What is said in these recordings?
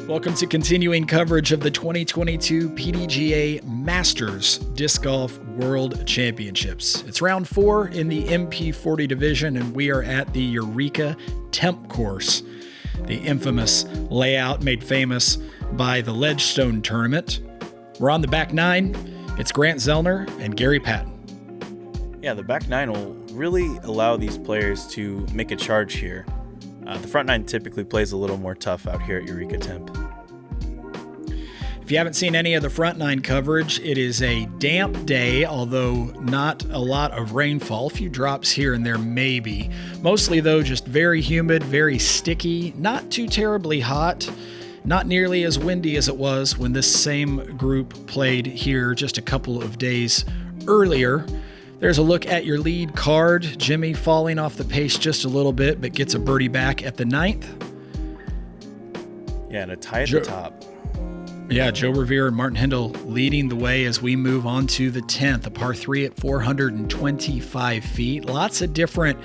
Welcome to continuing coverage of the 2022 PDGA Masters Disc Golf World Championships. It's round 4 in the MP40 division, and we are at the Eureka Temp course, the infamous layout made famous by the Ledgestone tournament. We're on the back 9. It's Grant Zellner and Garry Patton. Yeah, the back 9 will really allow these players to make a charge here. The front 9 typically plays a little more tough out here at Eureka Temp. If you haven't seen any of the front 9 coverage, it is a damp day, although not a lot of rainfall. A few drops here and there maybe. Mostly though, just very humid, very sticky, not too terribly hot, not nearly as windy as it was when this same group played here just a couple of days earlier. There's a look at your lead card. Jimmy falling off the pace just a little bit, but gets a birdie back at the 9th. Yeah, and a tie at the top. Yeah, Joe Rovere and Martin Hendel leading the way as we move on to the 10th, a par 3 at 425 feet. Lots of different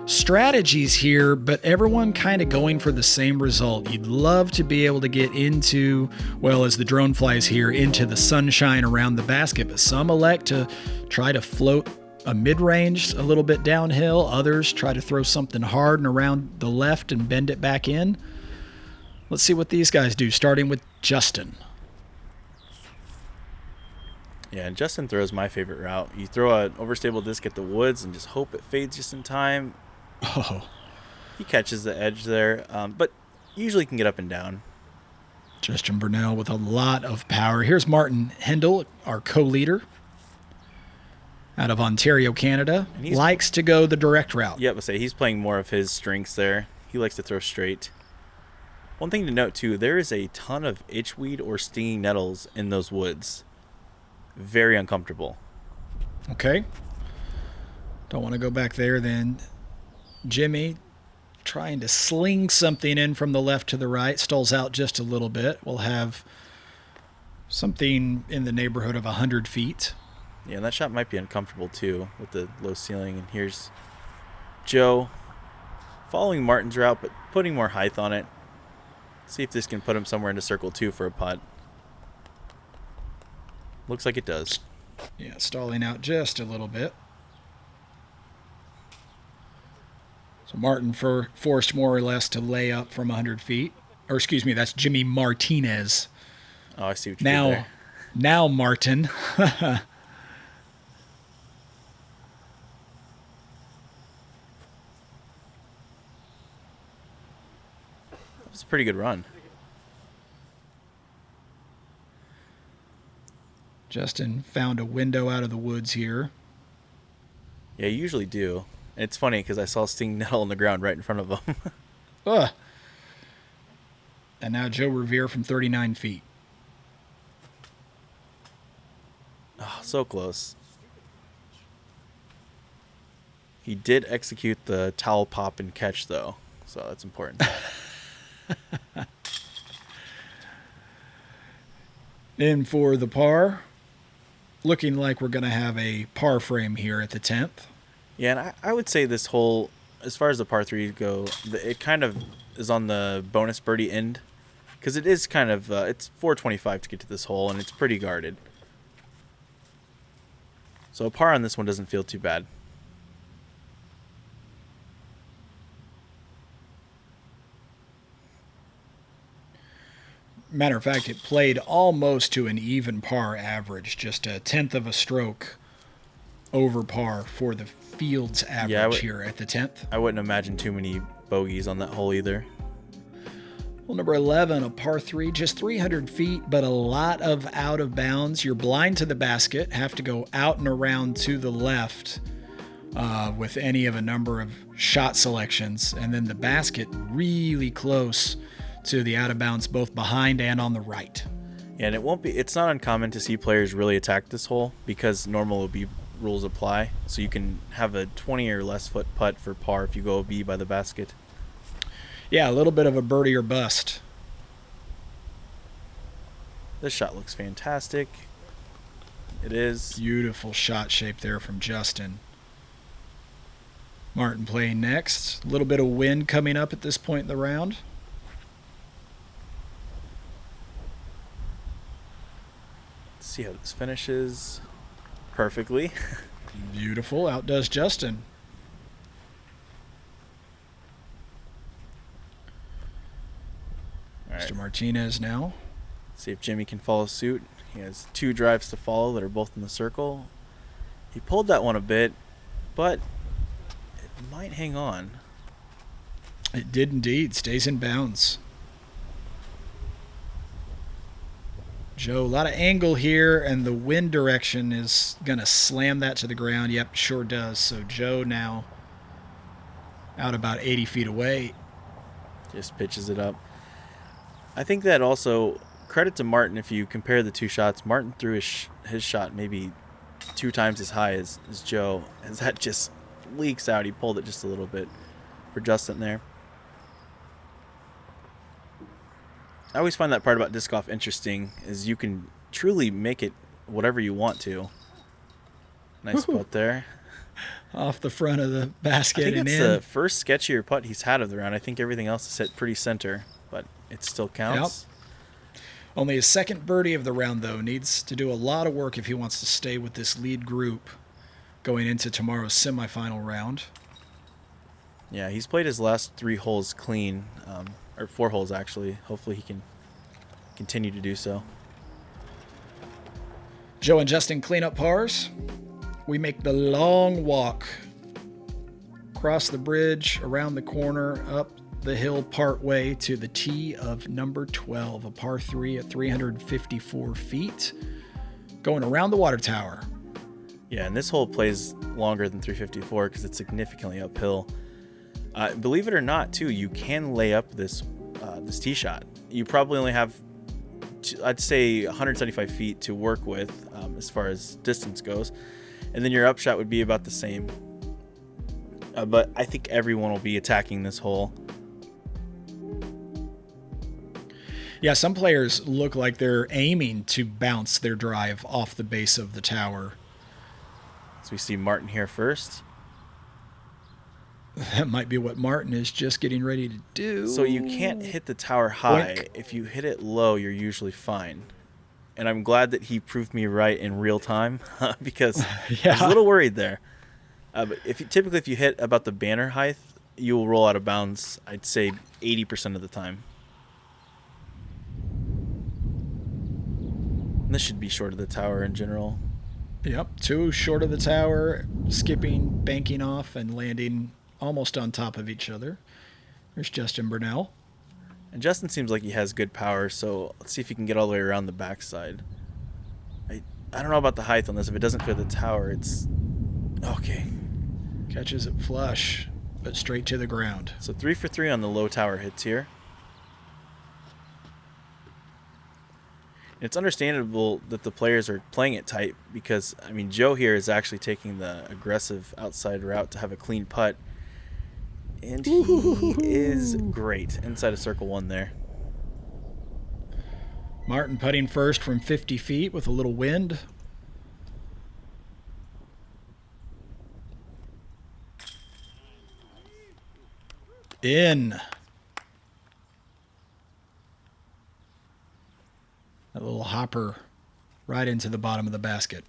strategies here, but everyone kind of going for the same result. You'd love to be able to get into, well, as the drone flies here, into the sunshine around the basket, but some elect to try to float a mid-range a little bit downhill. Others try to throw something hard and around the left and bend it back in. Let's see what these guys do, starting with Justin. Yeah, and Justin throws my favorite route. You throw an overstable disc at the woods and just hope it fades just in time. Oh. He catches the edge there, but usually can get up and down. Justin Bunnell with a lot of power. Here's Martin Hendel, our co-leader out of Ontario, Canada. Likes to go the direct route. Yeah, but say he's playing more of his strengths there. He likes to throw straight. One thing to note, too, there is a ton of itchweed or stinging nettles in those woods. Very uncomfortable. Okay. Don't want to go back there then. Jimmy trying to sling something in from the left to the right. Stalls out just a little bit. We'll have something in the neighborhood of 100 feet. Yeah, and that shot might be uncomfortable, too, with the low ceiling. And here's Joe following Martin's route, but putting more height on it. See if this can put him somewhere into circle 2 for a putt. Looks like it does. Yeah, stalling out just a little bit. So Martin forced more or less to lay up from 100 feet. Or excuse me, that's Jimmy Martinez. Oh, I see what you did there. Now Martin. That was a pretty good run. Justin found a window out of the woods here. Yeah, you usually do. And it's funny because I saw a stinging nettle on the ground right in front of him. Ugh. And now Joe Rovere from 39 feet. Oh, so close. He did execute the towel pop and catch, though. So that's important. In for the par. Looking like we're going to have a par frame here at the 10th. Yeah, and I would say this hole, as far as the par 3s go, it kind of is on the bonus birdie end. Because it is kind of, it's 425 to get to this hole, and it's pretty guarded. So a par on this one doesn't feel too bad. Matter of fact, it played almost to an even par average, just a tenth of a stroke over par for the field's average here at the 10th. I wouldn't imagine too many bogeys on that hole either. Well, number 11, a par 3, just 300 feet, but a lot of out of bounds. You're blind to the basket, have to go out and around to the left with any of a number of shot selections, and then the basket really close to the out of bounds, both behind and on the right. Yeah, and it's not uncommon to see players really attack this hole because normal OB rules apply. So you can have a 20 or less foot putt for par if you go OB by the basket. Yeah, a little bit of a birdie or bust. This shot looks fantastic. It is. Beautiful shot shape there from Justin. Martin playing next. A little bit of wind coming up at this point in the round. see how this finishes. Perfectly. Beautiful. Outdoes Justin. All right. Mr. Martinez now. See if Jimmy can follow suit. He has 2 drives to follow that are both in the circle. He pulled that one a bit, but it might hang on. It did indeed. Stays in bounds. Joe, a lot of angle here, and the wind direction is going to slam that to the ground. Yep, sure does. So Joe now out about 80 feet away. Just pitches it up. I think that also, credit to Martin, if you compare the 2 shots, Martin threw his shot maybe 2 times as high as Joe, as that just leaks out. He pulled it just a little bit for Justin there. I always find that part about disc golf interesting, is you can truly make it whatever you want to. Nice putt there. Off the front of the basket I think and it's in. the first sketchier putt he's had of the round. I think everything else is hit pretty center, but it still counts. Yep. Only his second birdie of the round, though. Needs to do a lot of work if he wants to stay with this lead group going into tomorrow's semifinal round. Yeah, he's played his last 3 holes clean, or 4 holes actually. Hopefully he can continue to do so. Joe and Justin clean up pars. We make the long walk across the bridge, around the corner, up the hill part way to the tee of number 12, a par 3 at 354 feet, going around the water tower. Yeah, and this hole plays longer than 354 because it's significantly uphill. Believe it or not, too, you can lay up this tee shot. You probably only have, I'd say, 175 feet to work with as far as distance goes, and then your upshot would be about the same. But I think everyone will be attacking this hole. Yeah, some players look like they're aiming to bounce their drive off the base of the tower. So we see Martin here first. That might be what Martin is just getting ready to do. So you can't hit the tower high. Boink. If you hit it low, you're usually fine. And I'm glad that he proved me right in real time because I was a little worried there. But typically if you hit about the banner height, you will roll out of bounds, I'd say 80% of the time. And this should be short of the tower in general. Yep, 2 short of the tower, skipping, banking off, and landing almost on top of each other. There's Justin Bunnell. And Justin seems like he has good power, so let's see if he can get all the way around the backside. I don't know about the height on this. If it doesn't clear the tower, it's okay. Catches it flush, but straight to the ground. So 3 for 3 on the low tower hits here. It's understandable that the players are playing it tight because, I mean, Joe here is actually taking the aggressive outside route to have a clean putt. And he is great inside of circle 1 there. Martin putting first from 50 feet with a little wind. In. That little hopper right into the bottom of the basket.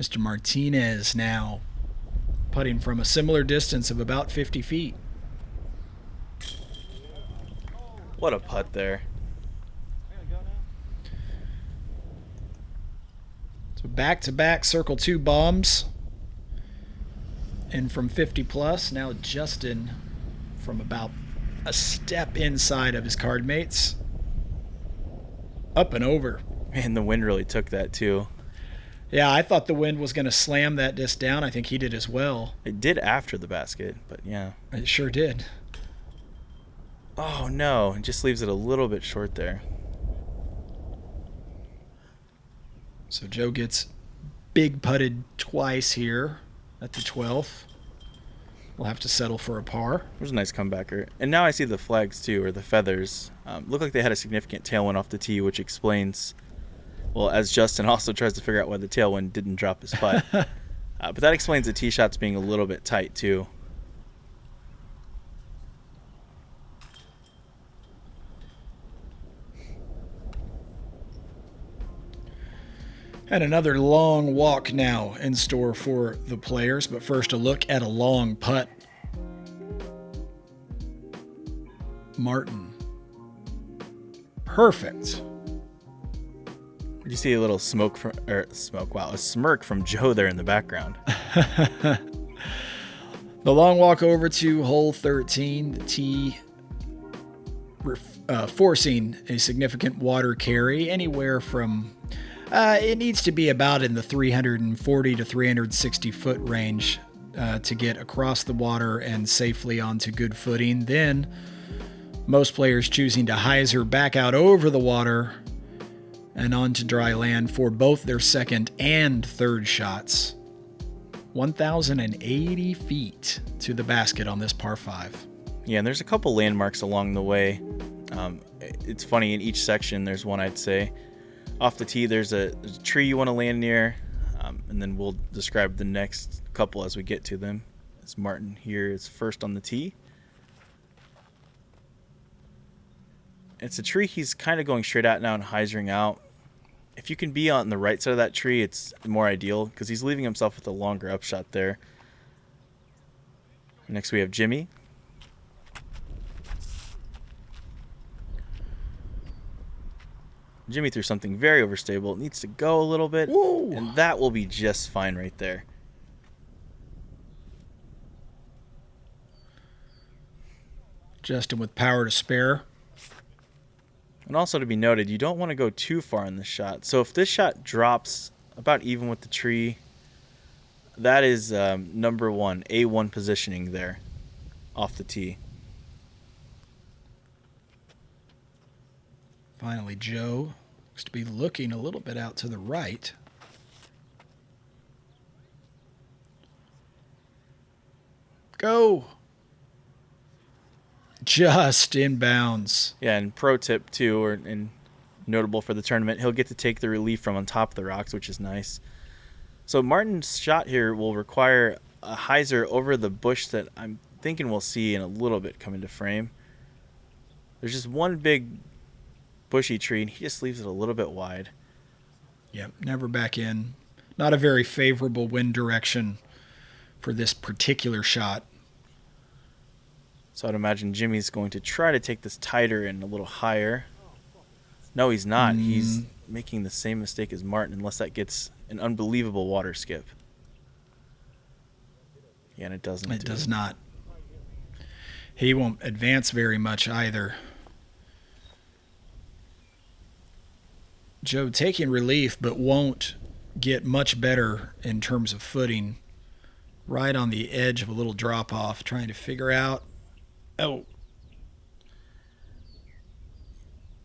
Mr. Martinez now putting from a similar distance of about 50 feet. What a putt there. So back-to-back circle 2 bombs. And from 50 plus, now Justin from about a step inside of his card mates. Up and over. Man, the wind really took that too. Yeah, I thought the wind was going to slam that disc down. I think he did as well. It did after the basket, but yeah. It sure did. Oh no, it just leaves it a little bit short there. So Joe gets big putted twice here at the 12th. We'll have to settle for a par. There's a nice comebacker. And now I see the flags too, or the feathers. Look like they had a significant tailwind off the tee, which explains, well, as Justin also tries to figure out why the tailwind didn't drop his putt. But that explains the tee shots being a little bit tight too. And another long walk now in store for the players, but first a look at a long putt. Martin. Perfect. You see a little a smirk from Joe there in the background. The long walk over to hole 13, the tee forcing a significant water carry anywhere from, it needs to be about in the 340 to 360 foot range to get across the water and safely onto good footing. Then most players choosing to hyzer back out over the water and onto dry land for both their second and third shots. 1,080 feet to the basket on this par 5. Yeah, and there's a couple landmarks along the way. It's funny, in each section there's one, I'd say. Off the tee, there's a tree you want to land near, and then we'll describe the next couple as we get to them. As Martin here is first on the tee. It's a tree he's kind of going straight at now and hyzering out. If you can be on the right side of that tree, it's more ideal because he's leaving himself with a longer upshot there. Next we have Jimmy. Jimmy threw something very overstable. It needs to go a little bit, Whoa. And that will be just fine right there. Justin with power to spare. And also to be noted, you don't want to go too far in this shot. So if this shot drops about even with the tree, that is number one, A1 positioning there off the tee. Finally, Joe looks to be looking a little bit out to the right. Go. Just inbounds. Yeah, and pro tip too, and notable for the tournament, he'll get to take the relief from on top of the rocks, which is nice. So Martin's shot here will require a hyzer over the bush that I'm thinking we'll see in a little bit come into frame. There's just one big bushy tree, and he just leaves it a little bit wide. Yep, never back in. Not a very favorable wind direction for this particular shot. So I'd imagine Jimmy's going to try to take this tighter and a little higher. No, he's not. He's making the same mistake as Martin, unless that gets an unbelievable water skip. Yeah, and it doesn't. It does not. He won't advance very much either. Joe taking relief, but won't get much better in terms of footing. Right on the edge of a little drop-off, trying to figure out. Oh.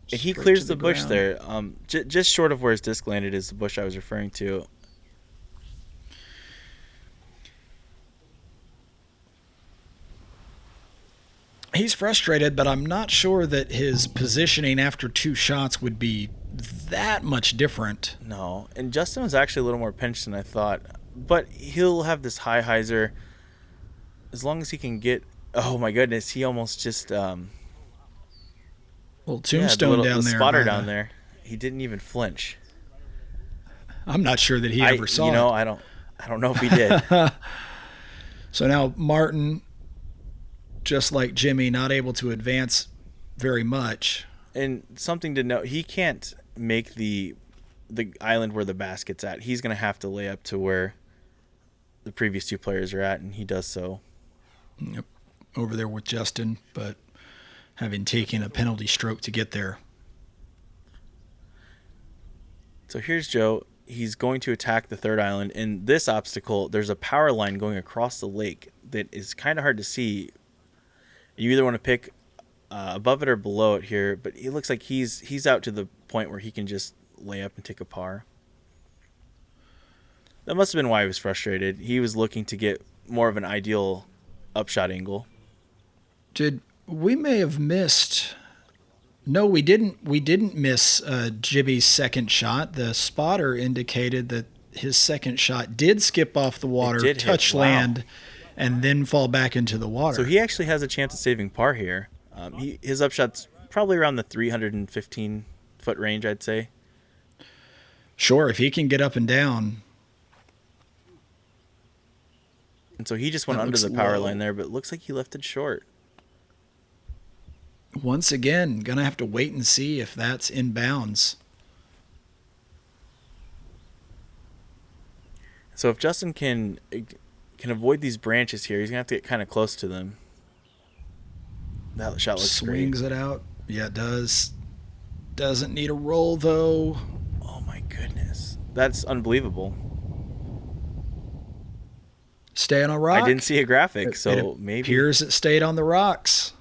He clears the bush there. Just short of where his disc landed is the bush I was referring to. He's frustrated, but I'm not sure that his positioning after two shots would be that much different. No, and Justin was actually a little more pinched than I thought. But he'll have this high hyzer as long as he can get. Oh my goodness, he almost just little tombstone down the there. Spotter down there. He didn't even flinch. I'm not sure that he ever saw it. I don't know if he did. So now Martin, just like Jimmy, not able to advance very much. And something to note, he can't make the island where the basket's at. He's going to have to lay up to where the previous two players are at, and he does so. Yep. Over there with Justin, but having taken a penalty stroke to get there. So here's Joe. He's going to attack the third island. In this obstacle, there's a power line going across the lake that is kind of hard to see. You either want to pick above it or below it here, but it looks like he's out to the point where he can just lay up and take a par. That must have been why he was frustrated. He was looking to get more of an ideal upshot angle. We may have missed. No, we didn't. We didn't miss Jimmy's second shot. The spotter indicated that his second shot did skip off the water, touch land, and then fall back into the water. So he actually has a chance of saving par here. His upshot's probably around the 315-foot range, I'd say. Sure, if he can get up and down. And so he just went under the power line there, but it looks like he left it short. Once again, going to have to wait and see if that's in bounds. So if Justin can avoid these branches here, he's going to have to get kind of close to them. That shot looks Swings great. It out. Yeah, it does. Doesn't need a roll, though. Oh, my goodness. That's unbelievable. Stay on a rock? I didn't see a graphic, so maybe. It appears it stayed on the rocks.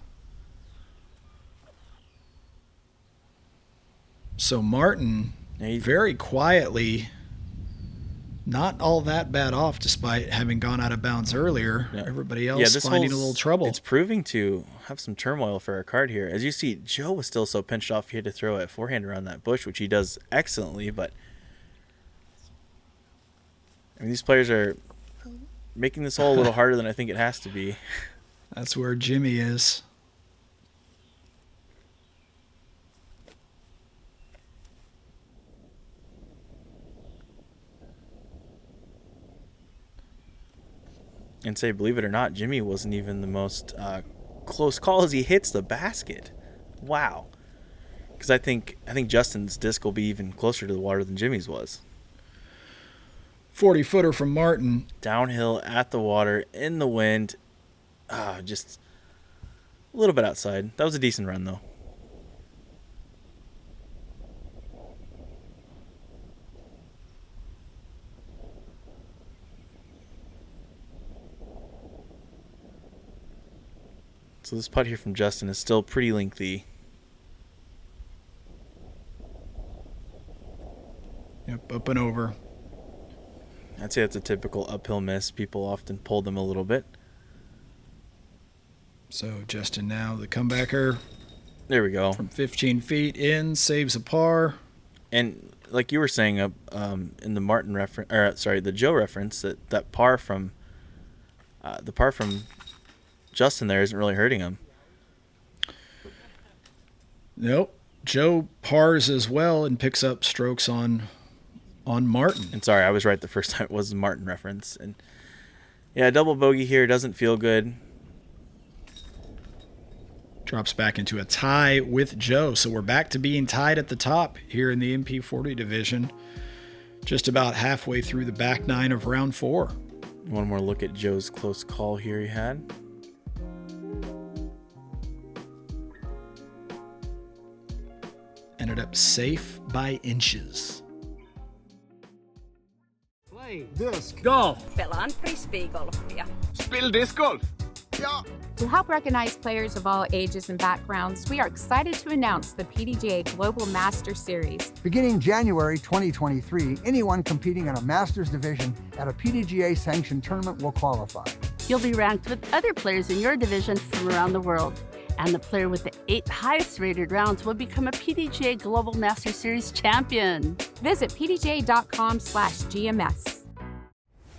So Martin, very quietly, not all that bad off despite having gone out of bounds earlier. Yeah. Everybody else finding a little trouble. It's proving to have some turmoil for our card here. As you see, Joe was still so pinched off he had to throw a forehand around that bush, which he does excellently, but I mean, these players are making this hole a little harder than I think it has to be. That's where Jimmy is. And say, believe it or not, Jimmy wasn't even the most close call as he hits the basket. Wow. Because I think Justin's disc will be even closer to the water than Jimmy's was. 40-footer from Martin. Downhill at the water, in the wind. Just a little bit outside. That was a decent run, though. So this putt here from Justin is still pretty lengthy. Yep, up and over. I'd say that's a typical uphill miss. People often pull them a little bit. So Justin now, the comebacker. There we go. From 15 feet in, saves a par. And like you were saying in the Martin reference, or sorry, the Joe reference, that par from Justin there isn't really hurting him. Nope. Joe pars as well and picks up strokes on Martin. And sorry, I was right the first time. It was the Martin reference. And yeah, double bogey here doesn't feel good. Drops back into a tie with Joe. So we're back to being tied at the top here in the MP40 division. Just about halfway through the back nine of round 4. One more look at Joe's close call here he had. Ended up safe by inches. Play disc golf. Pelaan frisbeegolfia. Spill disc golf. Yeah. To help recognize players of all ages and backgrounds, we are excited to announce the PDGA Global Master Series. Beginning January 2023, anyone competing in a Masters division at a PDGA-sanctioned tournament will qualify. You'll be ranked with other players in your division from around the world. And the player with the 8 highest rated rounds will become a PDGA Global Master Series champion. Visit pdga.com/GMS.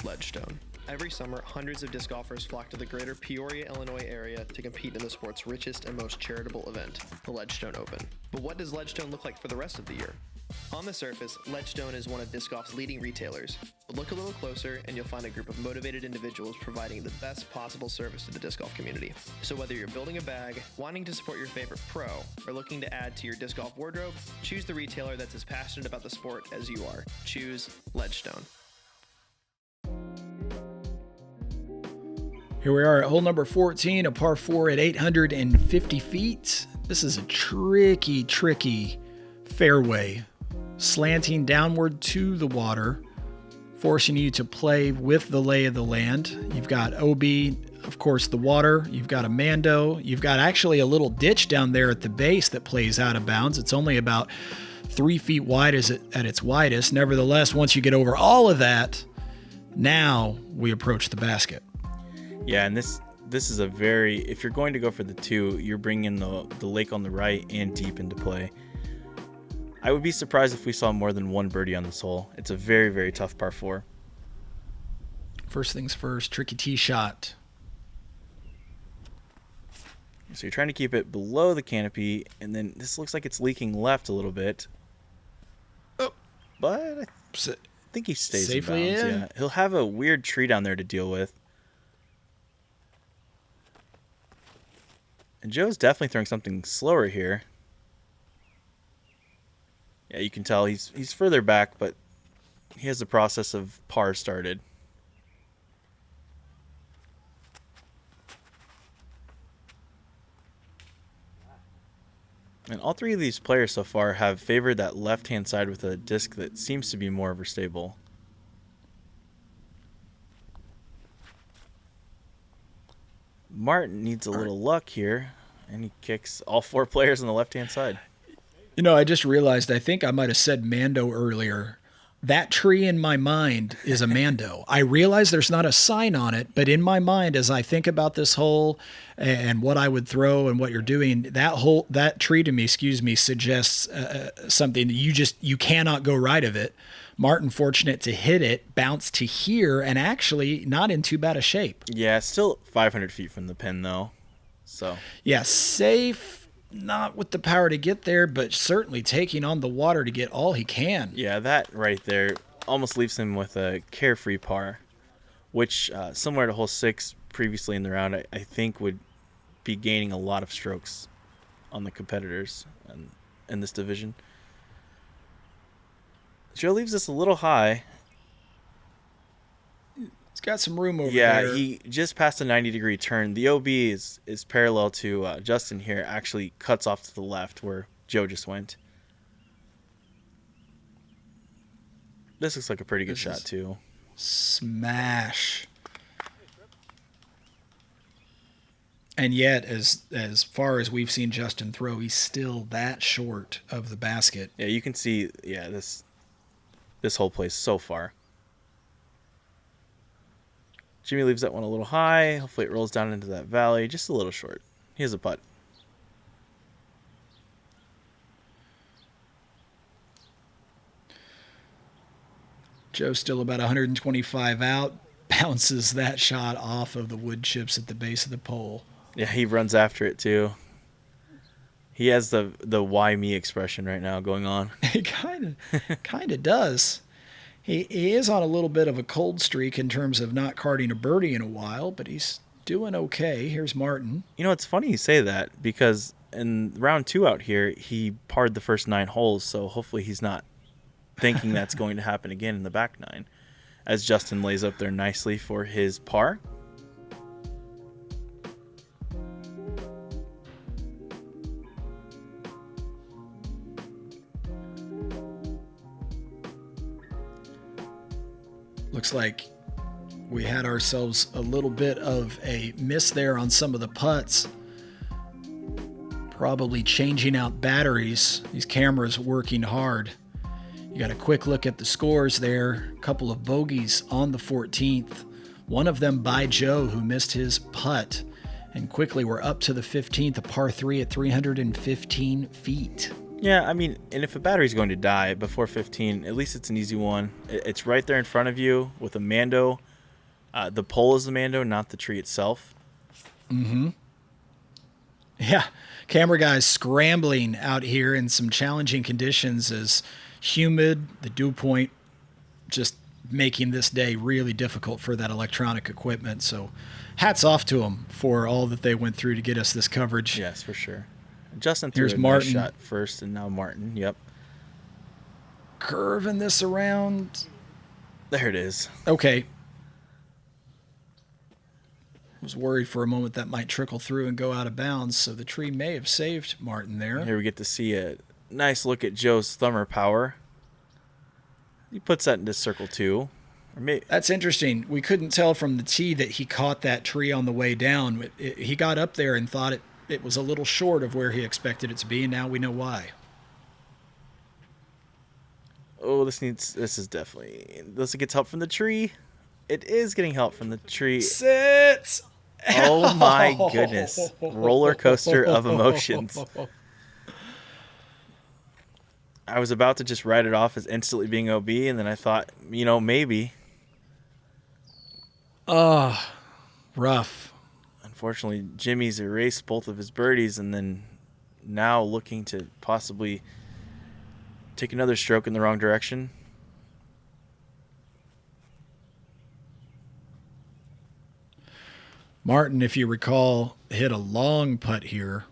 Ledgestone. Every summer, hundreds of disc golfers flock to the greater Peoria, Illinois area to compete in the sport's richest and most charitable event, the Ledgestone Open. But what does Ledgestone look like for the rest of the year? On the surface, Ledgestone is one of disc golf's leading retailers, but look a little closer and you'll find a group of motivated individuals providing the best possible service to the disc golf community. So whether you're building a bag, wanting to support your favorite pro, or looking to add to your disc golf wardrobe, choose the retailer that's as passionate about the sport as you are. Choose Ledgestone. Here we are at hole number 14, a par 4 at 850 feet. This is a tricky fairway, slanting downward to the water, forcing you to play with the lay of the land. You've got OB, of course, the water. You've got a Mando. You've got actually a little ditch down there at the base that plays out of bounds. It's only about 3 feet wide at its widest. Nevertheless, once you get over all of that, now we approach the basket. Yeah, and this is a very, if you're going to go for the 2, you're bringing the lake on the right and deep into play. I would be surprised if we saw more than one birdie on this hole. It's a very, very tough par 4. First things first, tricky tee shot. So you're trying to keep it below the canopy, and then this looks like it's leaking left a little bit. Oh. But I think he stays safely in bounds. in. Yeah, he'll have a weird tree down there to deal with. And Joe's definitely throwing something slower here. Yeah, you can tell he's further back, but he has the process of par started. And all three of these players so far have favored that left-hand side with a disc that seems to be more overstable. Martin needs a little luck here, and he kicks all 4 players on the left-hand side. You know, I just realized I think I might have said Mando earlier. That tree in my mind is a Mando. I realize there's not a sign on it, but in my mind, as I think about this hole and what I would throw and what you're doing, that tree to me, suggests something that you cannot go right of it. Martin fortunate to hit it, bounce to here, and actually not in too bad a shape. Yeah, still 500 feet from the pin though. So yeah, safe. Not with the power to get there, but certainly taking on the water to get all he can. Yeah, that right there almost leaves him with a carefree par, which, similar to hole 6 previously in the round, I think would be gaining a lot of strokes on the competitors in this division. Joe leaves this a little high. He's got some room over there. Yeah, he just passed a 90-degree turn. The OB is parallel to Justin here. Actually cuts off to the left where Joe just went. This looks like a pretty good shot too. Smash. And yet, as far as we've seen Justin throw, he's still that short of the basket. Yeah, you can see. Yeah, this whole place so far. Jimmy leaves that one a little high. Hopefully it rolls down into that valley. Just a little short. He has a putt. Joe still about 125 out. Bounces that shot off of the wood chips at the base of the pole. Yeah, he runs after it too. He has the why me expression right now going on. He kind of does. He is on a little bit of a cold streak in terms of not carding a birdie in a while, but he's doing okay. Here's Martin. You know, it's funny you say that because in round 2 out here, he parred the first 9 holes, so hopefully he's not thinking that's going to happen again in the back 9. As Justin lays up there nicely for his par. Looks like we had ourselves a little bit of a miss there on some of the putts. Probably changing out batteries. These cameras working hard. You got a quick look at the scores there. A couple of bogeys on the 14th. One of them by Joe, who missed his putt. And quickly we're up to the 15th, a par 3 at 315 feet. Yeah, I mean, and if a battery's going to die before 15, at least it's an easy one. It's right there in front of you with a Mando. The pole is the Mando, not the tree itself. Mm-hmm. Yeah, camera guys scrambling out here in some challenging conditions as humid, the dew point just making this day really difficult for that electronic equipment. So hats off to them for all that they went through to get us this coverage. Yes, for sure. Justin threw Here's a Martin. nice shot first, and now Martin. Yep. Curving this around. There it is. Okay. Was worried for a moment that might trickle through and go out of bounds, so the tree may have saved Martin there. Here we get to see a nice look at Joe's thumber power. He puts that into circle 2. That's interesting. We couldn't tell from the tee that he caught that tree on the way down. He got up there and thought it was a little short of where he expected it to be, and now we know why. Oh, this is definitely... Does it get help from the tree? It is getting help from the tree. Sits! Oh my goodness. Roller coaster of emotions. I was about to just write it off as instantly being OB, and then I thought, maybe. Rough. Unfortunately, Jimmy's erased both of his birdies, and then now looking to possibly take another stroke in the wrong direction. Martin, if you recall, hit a long putt here.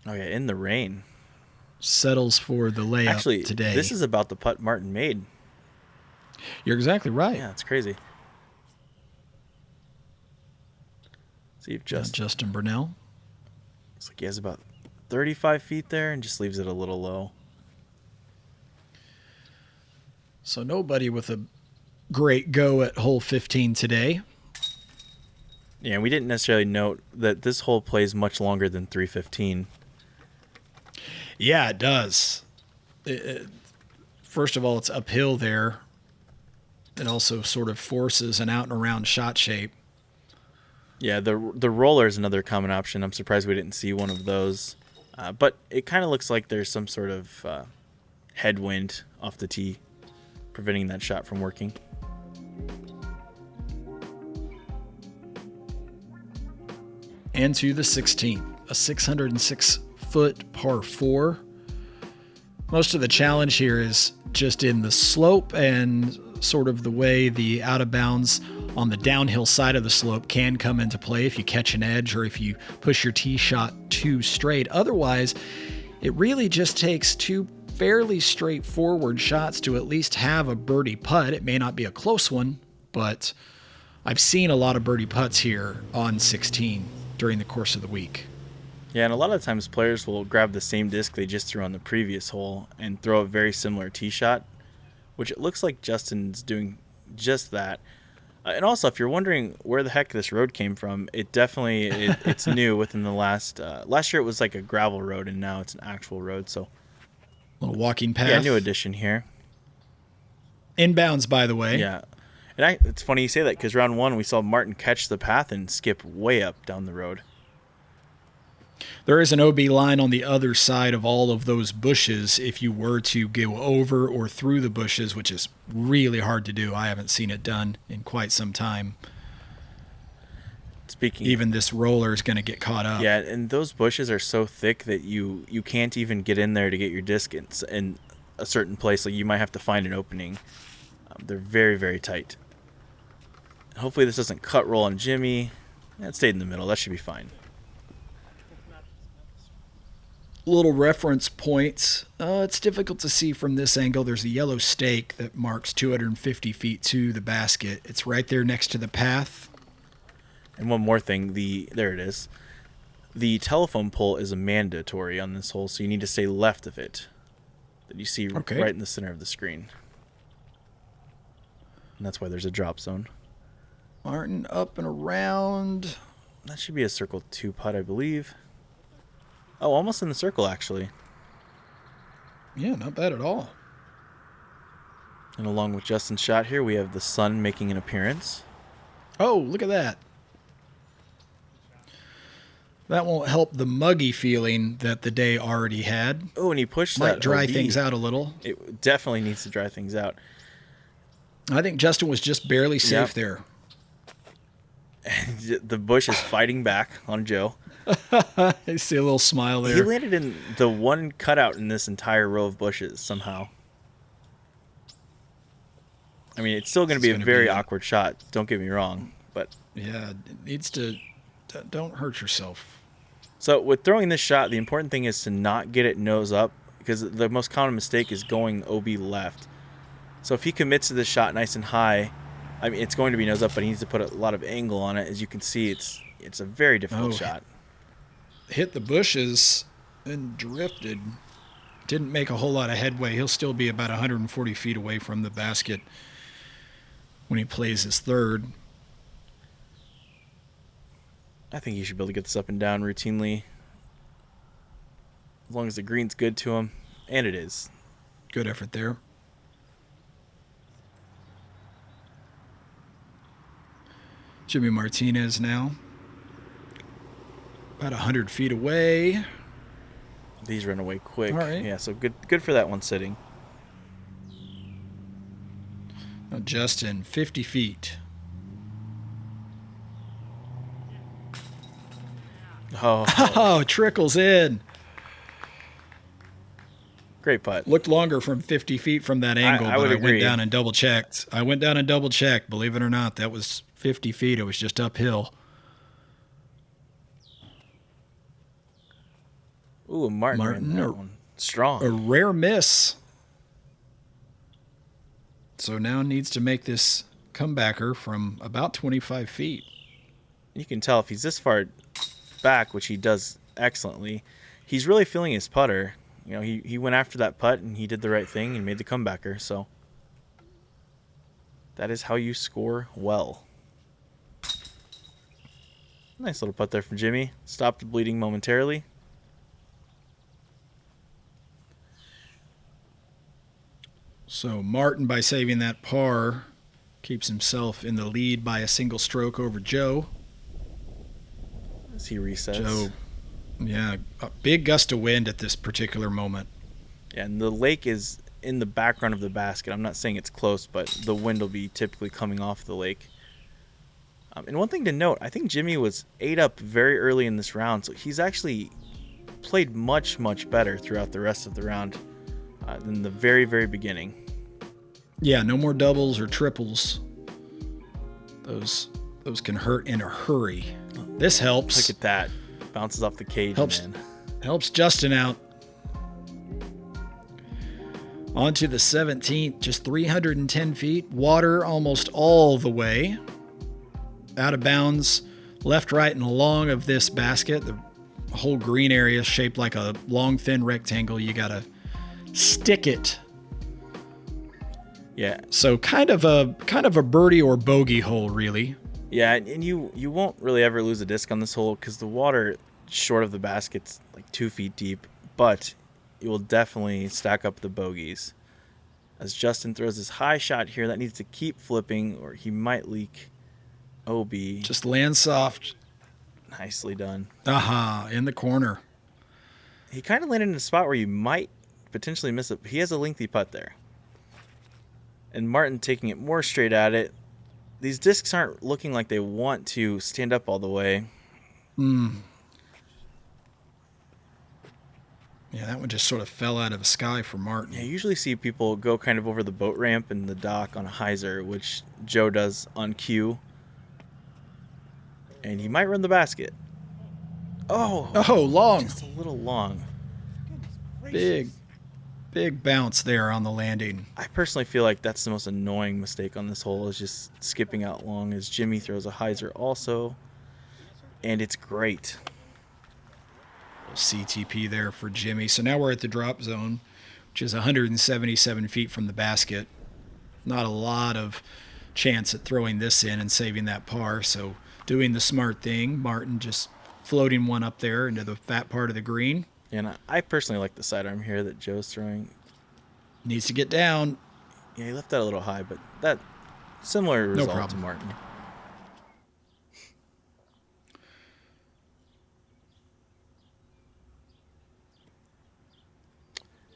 Oh, yeah, in the rain. Settles for the layup Actually, today. This is about the putt Martin made. You're exactly right. Yeah, it's crazy. See if Justin Bunnell. Looks like he has about 35 feet there and just leaves it a little low. So nobody with a great go at hole 15 today. Yeah, we didn't necessarily note that this hole plays much longer than 315. Yeah, it does. First of all, it's uphill there. It also sort of forces an out and around shot shape. Yeah, the roller is another common option. I'm surprised we didn't see one of those. But it kind of looks like there's some sort of headwind off the tee, preventing that shot from working. And to the 16th, a 606-foot par 4. Most of the challenge here is just in the slope and sort of the way the out of bounds on the downhill side of the slope can come into play if you catch an edge or if you push your tee shot too straight. Otherwise, it really just takes two fairly straightforward shots to at least have a birdie putt. It may not be a close one, but I've seen a lot of birdie putts here on 16 during the course of the week. Yeah, and a lot of times players will grab the same disc they just threw on the previous hole and throw a very similar tee shot, which it looks like Justin's doing just that. And also, if you're wondering where the heck this road came from, it's new within the last year it was like a gravel road, and now it's an actual road. So, little walking path. Yeah, new addition here. Inbounds, by the way. Yeah. And it's funny you say that because round one we saw Martin catch the path and skip way up down the road. There is an OB line on the other side of all of those bushes if you were to go over or through the bushes, which is really hard to do. I haven't seen it done in quite some time. Even this roller is going to get caught up. Yeah, and those bushes are so thick that you can't even get in there to get your disc in a certain place. Like you might have to find an opening. They're very, very tight. Hopefully this doesn't cut roll on Jimmy. It stayed in the middle. That should be fine. Little reference points. It's difficult to see from this angle. There's a yellow stake that marks 250 feet to the basket. It's right there next to the path. And one more thing. There it is. The telephone pole is a mandatory on this hole, so you need to stay left of it. That you see right in the center of the screen. And that's why there's a drop zone. Martin up and around. That should be a circle 2 putt, I believe. Oh, almost in the circle, actually. Yeah, not bad at all. And along with Justin's shot here, we have the sun making an appearance. Oh, look at that. That won't help the muggy feeling that the day already had. Oh, and he pushed Might that dry OB. things out a little. It definitely needs to dry things out. I think Justin was just barely safe there. The bush is fighting back on Joe. I see a little smile there. He landed in the one cutout in this entire row of bushes somehow. I mean, it's still going to be a very awkward shot. Don't get me wrong, but yeah, it needs to. Don't hurt yourself. So with throwing this shot, the important thing is to not get it nose up, because the most common mistake is going OB left. So if he commits to this shot nice and high, I mean, it's going to be nose up, but he needs to put a lot of angle on it. As you can see, it's a very difficult shot. Hit the bushes and drifted. Didn't make a whole lot of headway. He'll still be about 140 feet away from the basket when he plays his third. I think he should be able to get this up and down routinely, as long as the green's good to him, and it is. Good effort there. Jimmy Martinez now. About 100 feet away. These run away quick. All right. Yeah, so good for that one sitting. Now Justin, 50 feet. Oh, Trickles in. great putt. Looked longer from 50 feet from that angle, I would but I agree. went down and double checked. Believe it or not, that was 50 feet. It was just uphill. Ooh, Martin ran that one. Strong. A rare miss. So now needs to make this comebacker from about 25 feet. You can tell if he's this far back, which he does excellently, he's really feeling his putter. You know, he went after that putt and he did the right thing and made the comebacker. So that is how you score well. Nice little putt there from Jimmy. Stopped the bleeding momentarily. So Martin, by saving that par, keeps himself in the lead by a single stroke over Joe. As he resets. Joe, yeah, a big gust of wind at this particular moment. Yeah, and the lake is in the background of the basket. I'm not saying it's close, but the wind will be typically coming off the lake. And one thing to note, I think Jimmy was 8 up very early in this round, so he's actually played much, much better throughout the rest of the round than the very, very beginning. Yeah, no more doubles or triples. Those can hurt in a hurry. This helps. Look at that. Bounces off the cage, man. Helps Justin out. On to the 17th, just 310 feet. Water almost all the way. Out of bounds, left, right, and along of this basket. The whole green area is shaped like a long, thin rectangle. You got to stick it. Yeah. So kind of a birdie or bogey hole, really. Yeah, and you won't really ever lose a disc on this hole because the water short of the basket's like 2 feet deep, but it will definitely stack up the bogeys. As Justin throws his high shot here, that needs to keep flipping or he might leak OB. Just land soft. Nicely done. In the corner. He kind of landed in a spot where you might potentially miss it. He has a lengthy putt there. And Martin taking it more straight at it. These discs aren't looking like they want to stand up all the way. Yeah, that one just sort of fell out of the sky for Martin. Yeah, I usually see people go kind of over the boat ramp and the dock on a hyzer, which Joe does on cue. And he might run the basket. Oh, long. Just a little long. Big bounce there on the landing. I personally feel like that's the most annoying mistake on this hole is just skipping out long as Jimmy throws a hyzer also. And it's great. CTP there for Jimmy. So now we're at the drop zone, which is 177 feet from the basket. Not a lot of chance at throwing this in and saving that par. So doing the smart thing, Martin just floating one up there into the fat part of the green. And I personally like the sidearm here that Joe's throwing. Needs to get down. Yeah, he left that a little high, but that similar result problem to Martin.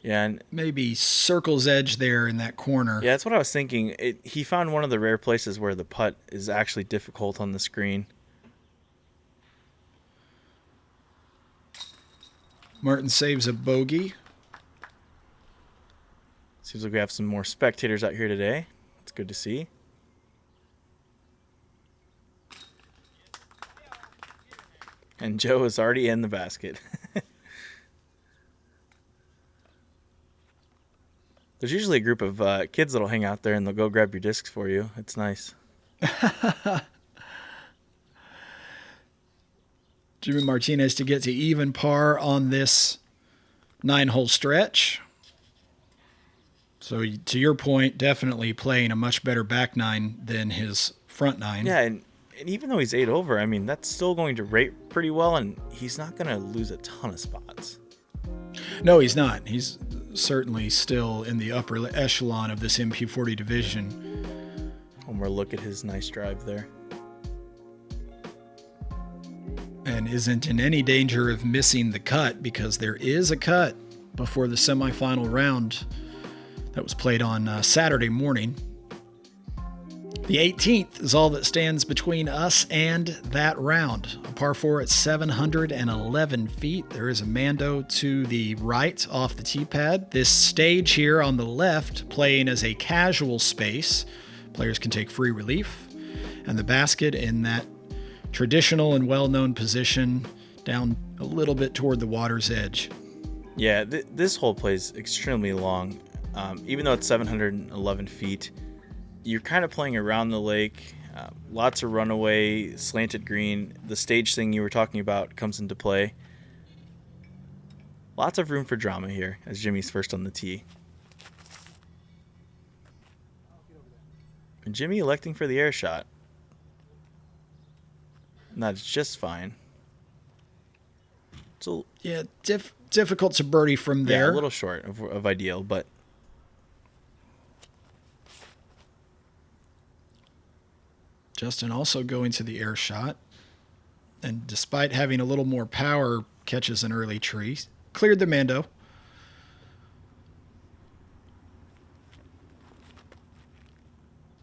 Yeah, and Maybe circle's edge there in that corner. yeah, that's what I was thinking. He found one of the rare places where the putt is actually difficult on the screen. Martin saves a bogey. Seems like we have some more spectators out here today. It's good to see. And Joe is already in the basket. There's usually a group of kids that'll hang out there and they'll go grab your discs for you. It's nice. Jimmy Martinez to get to even par on this 9-hole stretch. So to your point, definitely playing a much better back nine than his front nine. Yeah, and even though he's 8 over, I mean, that's still going to rate pretty well, and he's not going to lose a ton of spots. No, he's not. He's certainly still in the upper echelon of this MP40 division. One more look at his nice drive there. And and isn't in any danger of missing the cut because there is a cut before the semifinal round that was played on Saturday morning. The 18th is all that stands between us and that round. A par 4 at 711 feet. There is a Mando to the right off the tee pad. This stage here on the left playing as a casual space. Players can take free relief. And the basket in that traditional and well-known position down a little bit toward the water's edge. Yeah, this hole plays extremely long. Even though it's 711 feet, you're kind of playing around the lake. Lots of runaway, slanted green. The stage thing you were talking about comes into play. Lots of room for drama here as Jimmy's first on the tee. And Jimmy electing for the air shot. And that's just fine. So yeah, difficult to birdie from there. Yeah, a little short of ideal, but Justin also going to the air shot, and despite having a little more power, catches an early tree. Cleared the Mando.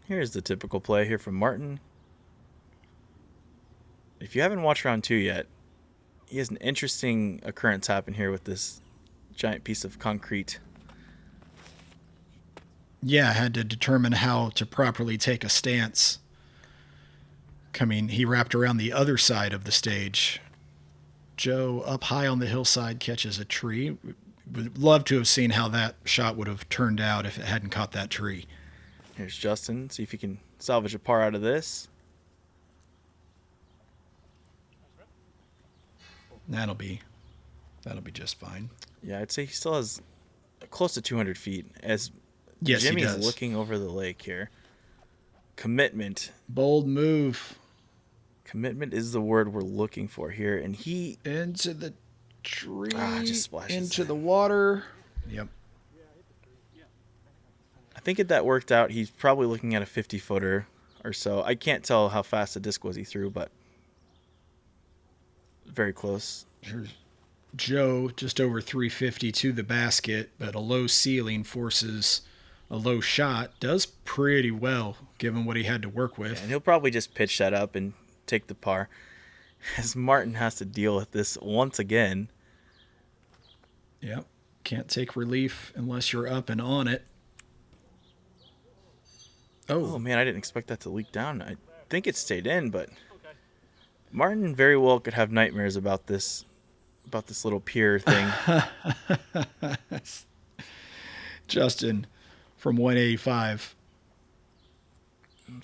Here's the typical play here from Martin. If you haven't watched round 2 yet, he has an interesting occurrence happen here with this giant piece of concrete. Yeah, I had to determine how to properly take a stance. He wrapped around the other side of the stage. Joe, up high on the hillside, catches a tree. Would love to have seen how that shot would have turned out if it hadn't caught that tree. Here's Justin. See if he can salvage a par out of this. That'll be just fine. Yeah, I'd say he still has close to 200 feet as yes, Jimmy's looking over the lake here. Commitment. Bold move. Commitment is the word we're looking for here. And he... Into the tree. Just splashes. Into the water. Yep. I think if that worked out, he's probably looking at a 50-footer or so. I can't tell how fast the disc was he threw, but very close. Here's Joe, just over 350 to the basket, but a low ceiling forces a low shot. Does pretty well, given what he had to work with. Yeah, and he'll probably just pitch that up and take the par. As Martin has to deal with this once again. Yep. Can't take relief unless you're up and on it. Oh, man, I didn't expect that to leak down. I think it stayed in, but Martin very well could have nightmares about this little pier thing. Justin from 185.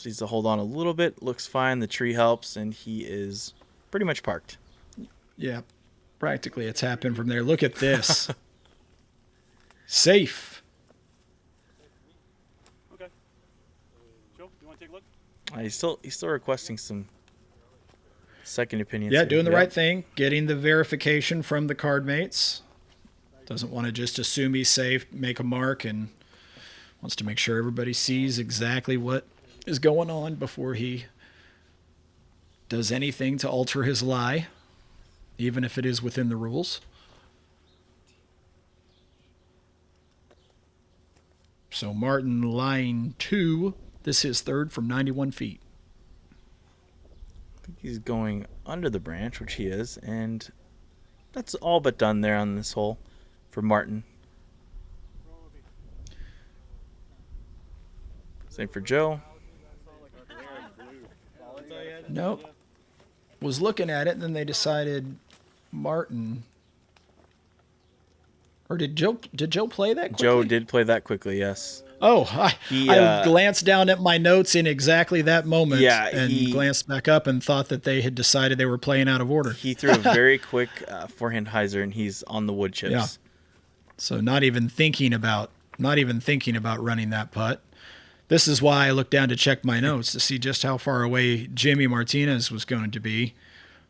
Needs to hold on a little bit. Looks fine. The tree helps, and he is pretty much parked. Yeah, practically a tap in from there. Look at this. Safe. Okay. Joe, you want to take a look? He's still requesting some second opinions. Yeah, doing the right thing. Getting the verification from the card mates. Doesn't want to just assume he's safe, make a mark, and wants to make sure everybody sees exactly what is going on before he does anything to alter his lie, even if it is within the rules. So Martin line 2. This is third from 91 feet. I think he's going under the branch, which he is, and that's all but done there on this hole for Martin. Same for Joe. Nope. Was looking at it, and then they decided Martin. Or did Joe play that quickly? Joe did play that quickly, yes. Oh, I glanced down at my notes in exactly that moment and glanced back up and thought that they had decided they were playing out of order. He threw a very quick forehand hyzer, and he's on the wood chips. Yeah. So not even thinking about running that putt. This is why I looked down to check my notes to see just how far away Jimmy Martinez was going to be.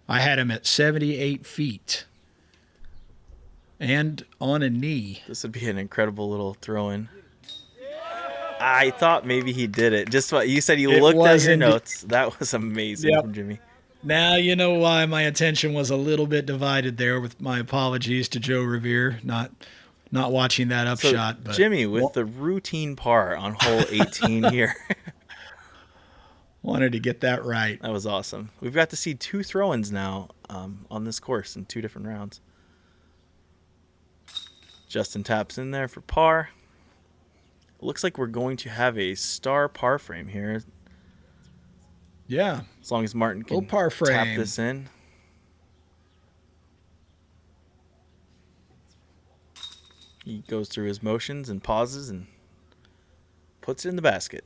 I had him at 78 feet and on a knee. This would be an incredible little throw-in. I thought maybe he did it. Just what you said, you looked at your notes. That was amazing from Jimmy. Now you know why my attention was a little bit divided there, with my apologies to Joe Rovere, not watching that upshot. But Jimmy with the routine par on hole 18 here. Wanted to get that right. That was awesome. We've got to see 2 throw-ins now on this course in 2 different rounds. Justin taps in there for par. Looks like we're going to have a star par frame here. Yeah. As long as Martin can par frame. tap this in. He goes through his motions and pauses and puts it in the basket.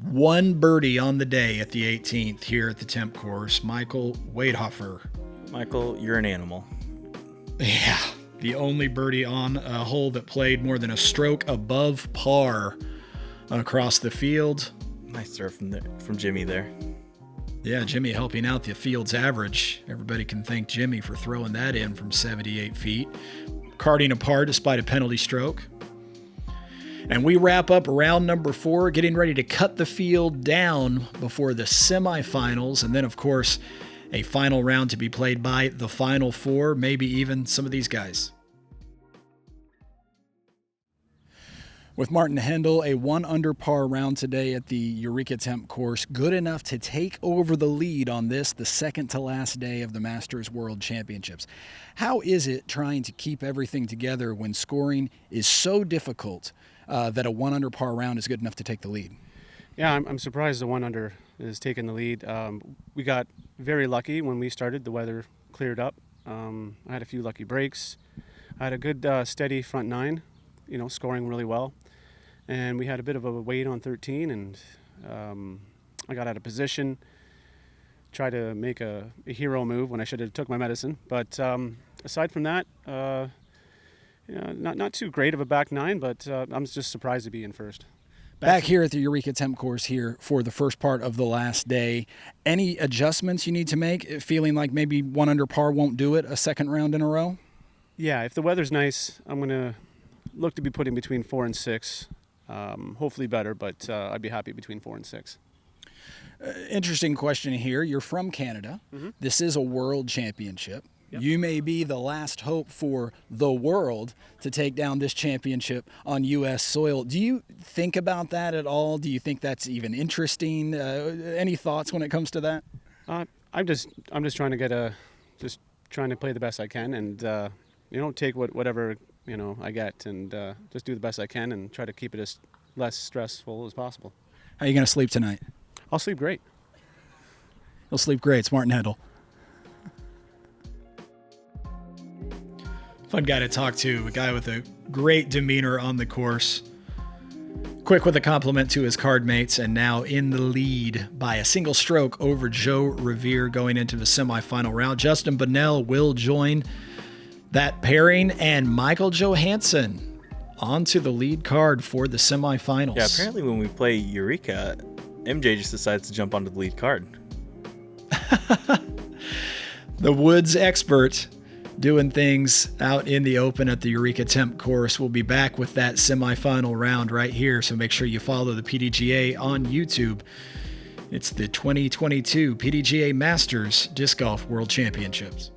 1 birdie on the day at the 18th here at the Temp course. Michael Wadehofer. Michael, you're an animal. Yeah. The only birdie on a hole that played more than a stroke above par across the field. Nice throw from Jimmy there. Yeah, Jimmy helping out the field's average. Everybody can thank Jimmy for throwing that in from 78 feet. Carding apart despite a penalty stroke. And we wrap up round number 4, getting ready to cut the field down before the semifinals. And then, of course, a final round to be played by the final 4, maybe even some of these guys. With Martin Hendel, a 1 under par round today at the Eureka Temp course, good enough to take over the lead on this, the second to last day of the Masters World Championships. How is it trying to keep everything together when scoring is so difficult that a 1 under par round is good enough to take the lead? Yeah, I'm surprised the 1 under is taking the lead. We got very lucky when we started. The weather cleared up. I had a few lucky breaks. I had a good steady front 9, scoring really well. And we had a bit of a wait on 13, and I got out of position, tried to make a hero move when I should have took my medicine. But aside from that, not too great of a back 9, but I'm just surprised to be in first. Back here at the Eureka Temp course here for the first part of the last day, any adjustments you need to make, feeling like maybe 1 under par won't do it a second round in a row? Yeah, if the weather's nice, I'm going to look to be putting between 4 and 6. Hopefully better, but I'd be happy between 4 and 6. Interesting question here. You're from Canada. Mm-hmm. This is a world championship. Yep. You may be the last hope for the world to take down this championship on U.S. soil. Do you think about that at all? Do you think that's even interesting? Any thoughts when it comes to that? I'm just trying to just trying to play the best I can, and take whatever I get, and just do the best I can and try to keep it as less stressful as possible. How are you going to sleep tonight? I'll sleep great. You'll sleep great. It's Martin Hendel. Fun guy to talk to, a guy with a great demeanor on the course. Quick with a compliment to his card mates, and now in the lead by a single stroke over Joe Rovere going into the semifinal round. Justin Bunnell will join that pairing, and Michael Johansson onto the lead card for the semifinals. Yeah, apparently when we play Eureka, MJ just decides to jump onto the lead card. The Woods expert doing things out in the open at the Eureka Temp course. We'll be back with that semifinal round right here, so make sure you follow the PDGA on YouTube. It's the 2022 PDGA Masters Disc Golf World Championships.